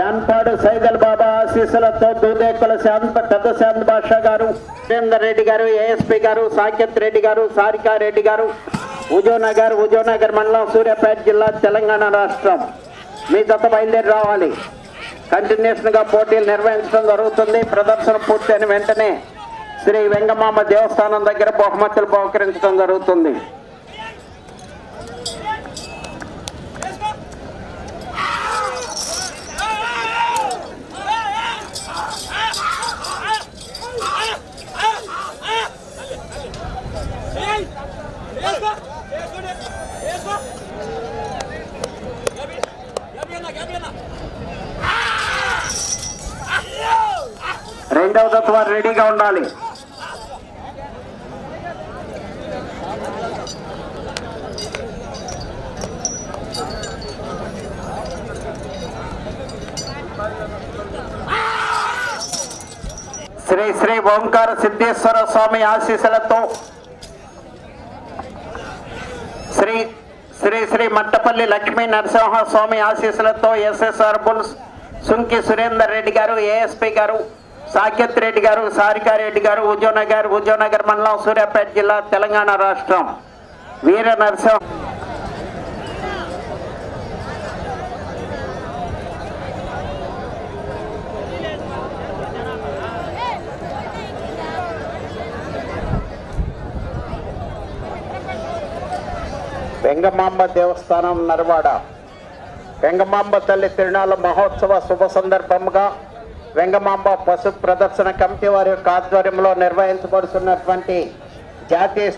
జాన్పాడు సైదల్ బాబా ఆశీస్సులతో దూదేకుల పెద్ద శాంత్ బాషా గారు, సురేందర్ రెడ్డి గారు, ఏఎస్పీ గారు, సాకేత్ రెడ్డి గారు, సారికా రెడ్డి గారు, హుజూర్నగర్ మండలం, సూర్యాపేట జిల్లా, తెలంగాణ రాష్ట్రం. మీ జత బయలుదేరి రావాలి. కంటిన్యూషన్ గా పోటీలు నిర్వహించడం జరుగుతుంది. ప్రదర్శన పూర్తయిన వెంటనే శ్రీ వెంగమాంబ దేవస్థానం దగ్గర బహుమతులు బహుకరించడం జరుగుతుంది. రెండవ జత వారు రెడీగా ఉండాలి. శ్రీ శ్రీ ఓంకార సిద్ధేశ్వర స్వామి ఆశీస్సులతో శ్రీ శ్రీ శ్రీ మట్టపల్లి లక్ష్మీ నరసింహ స్వామి ఆశీస్సులతో ఎస్ఎస్ఆర్ బుల్స్ సుంకి సురేందర్ రెడ్డి గారు, ఏఎస్పీ గారు, సాకేత్ రెడ్డి గారు, సారికా రెడ్డి గారు, హుజూర్నగర్ మండలం, సూర్యాపేట జిల్లా, తెలంగాణ రాష్ట్రం. వీర నరసింహ వెంగమాంబ దేవస్థానం నర్వాడ. వెంగమాంబ తల్లి తిరునాళ్ళ మహోత్సవ శుభ సందర్భంగా వెంగమాంబ పశు ప్రదర్శన కమిటీ వారి యొక్క ఆధ్వర్యంలో నిర్వహించబడుతున్నటువంటి జాతీయ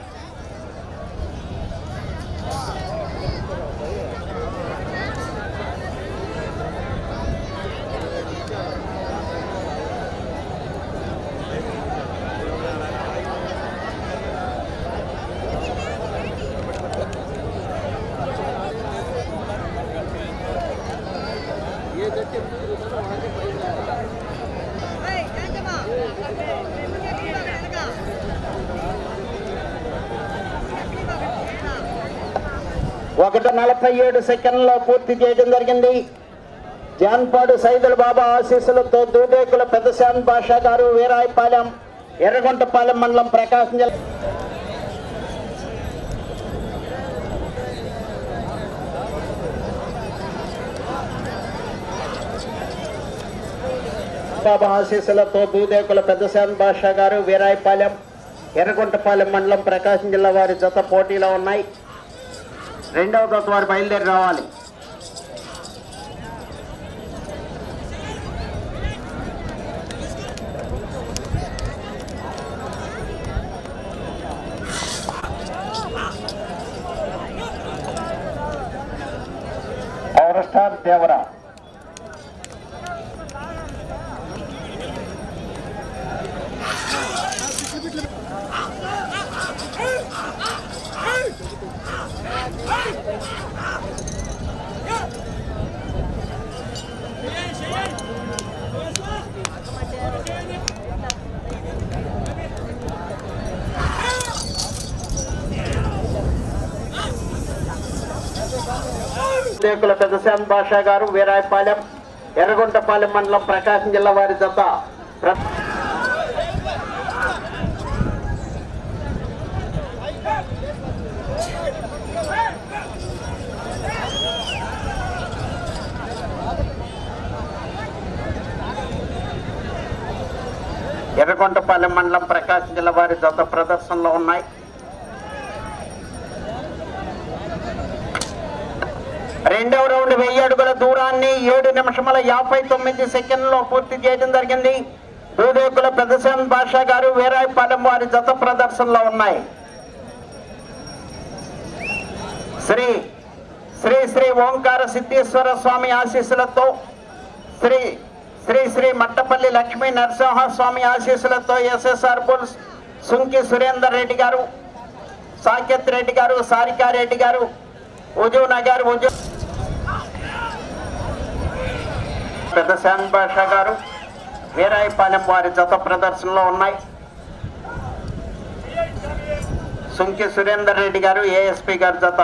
ఒకటి 47 సెకండ్లలో పూర్తి చేయడం జరిగింది. జాన్పాడు సైదుల్ బాబా ఆశీస్సులతో దూదేకుల పెద్ద శాంత్ బాషా గారు, వీరాయపాలెం, ఎర్రగుంటపాలెం మండలం, ప్రకాశం జిల్లా. బాబా ఆశీస్సులతో దూదేకుల పెద్ద శాంత్ బాషా గారు, వీరాయపాలెం, ఎర్రగుంటపాలెం మండలం, ప్రకాశం జిల్లా వారి జత పోటీలో ఉన్నాయి. రెండవ జత వారు బయలుదేరి రావాలి. Power star Devara. దూదేకుల పెద్ద శాంత్ బాషా గారు, వీరాయపాలెం, ఎర్రగుంటపాలెం మండలం, ప్రకాశం జిల్లా వారి జత. ఎర్రగుంటపాలెం మండలం, ప్రకాశం జిల్లా వారి జత ప్రదర్శనలో ఉన్నాయి. రెండవ రౌండ్ 1000 అడుగుల దూరాన్ని 7 నిమిషముల 59 సెకండ్లో పూర్తి చేయడం జరిగింది. దూదేకుల పెద్ద శాంత్ బాషా గారు, వీరాయపాలెం వారి జత ప్రదర్శనలో ఉన్నాయి. శ్రీ శ్రీ శ్రీ ఓంకార సిద్ధేశ్వర స్వామి ఆశీస్సులతో శ్రీ శ్రీ శ్రీ మట్టపల్లి లక్ష్మీ నరసింహ స్వామి ఆశీస్సులతో ఎస్ఎస్ఆర్ బుల్స్ సుంకి సురేందర్ రెడ్డి గారు, సాకేత్ రెడ్డి గారు, సారికా రెడ్డి గారు, హుజూర్నగర్ పెద్ద శాంత్ బాషా గారు, వీరాయపాలెం వారి జత ప్రదర్శనలో ఉన్నాయి. సుంకి సురేందర్ రెడ్డి గారు, ఏఎస్పీ గారి జత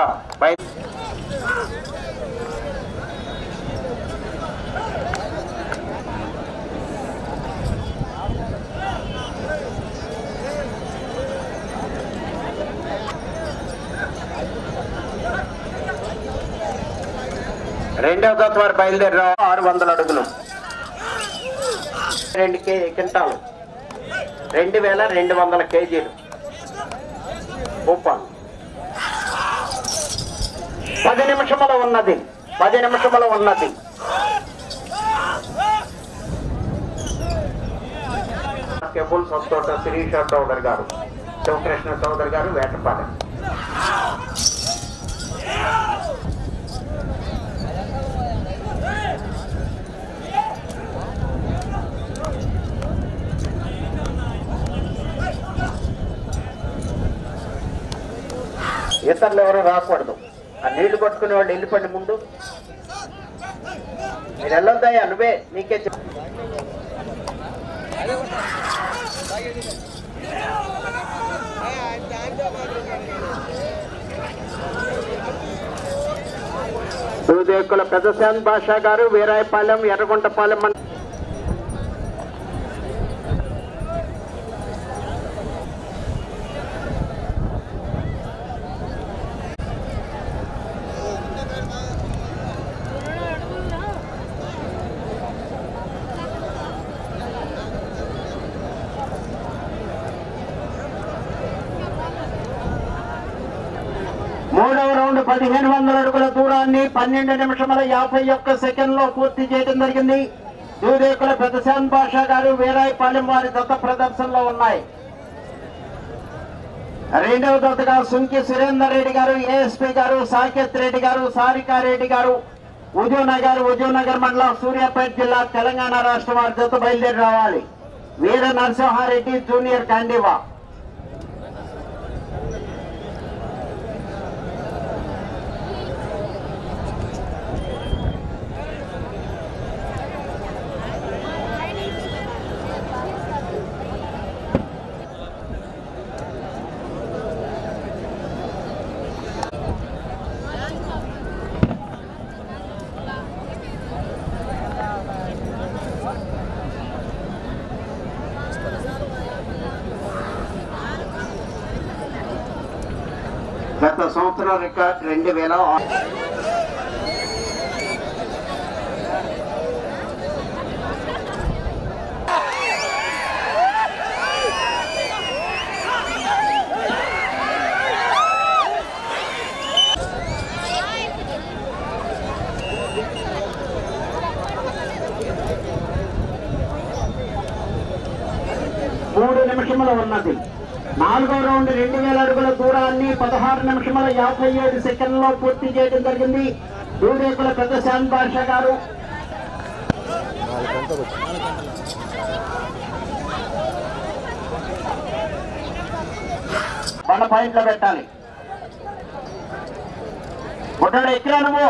రెండవ జత వారు బయలుదేరారు 600 అడుగులు 2 క్వింటాలు 2200 కేజీలు ఉప్పాలు 10 నిమిషములు ఉన్నది కేబుల్ సంతోష శిరీష చౌదరి గారు శివకృష్ణ చౌదరి గారు వేటపాలెం ఇతరులు ఎవరు రాకూడదు ఆ నీళ్లు కొట్టుకునే వాళ్ళు వెళ్ళిపోండి ముందు మీరు వెళ్ళొద్దాయా నువ్వే నీకే సూదేకుల పెద్దశాన్ బాషా గారు వీరాయపాలెం ఎర్రగుంటపాలెం మూడవ రౌండ్ 1500 అడుగుల దూరాన్ని 12 నిమిషముల 51 సెకండ్లో పూర్తి చేయడం జరిగింది. సూదేకుల పెద్దశాన్ బాషా గారు వీరాయపాలెం వారి దత్త ప్రదర్శనలో ఉన్నాయి. రెండవ దత్తగా సుంకి సురేందర్ రెడ్డి గారు, ఏఎస్పీ గారు, సాకేత్ రెడ్డి గారు, సారికారెడ్డి గారు, హుజూర్నగర్ మండలం, సూర్యాపేట జిల్లా, తెలంగాణ రాష్ట్రం వారి దత్త బయలుదేరి రావాలి. వీర నరసింహారెడ్డి జూనియర్ కండివా. గత సంవత్సరం రికార్డ్ 2006. మూడు నిమిషములు ఉన్నది. నాలుగో రౌండ్ 2000 అడుగుల దూరాన్ని 16 నిమిషముల 57 సెకండ్లో పూర్తి చేయడం జరిగింది. సూదేకుల పెద్దశాన్ బాషా గారు మన పాయింట్లో పెట్టాలి. ఒకటి ఎక్కిరా నువ్వు.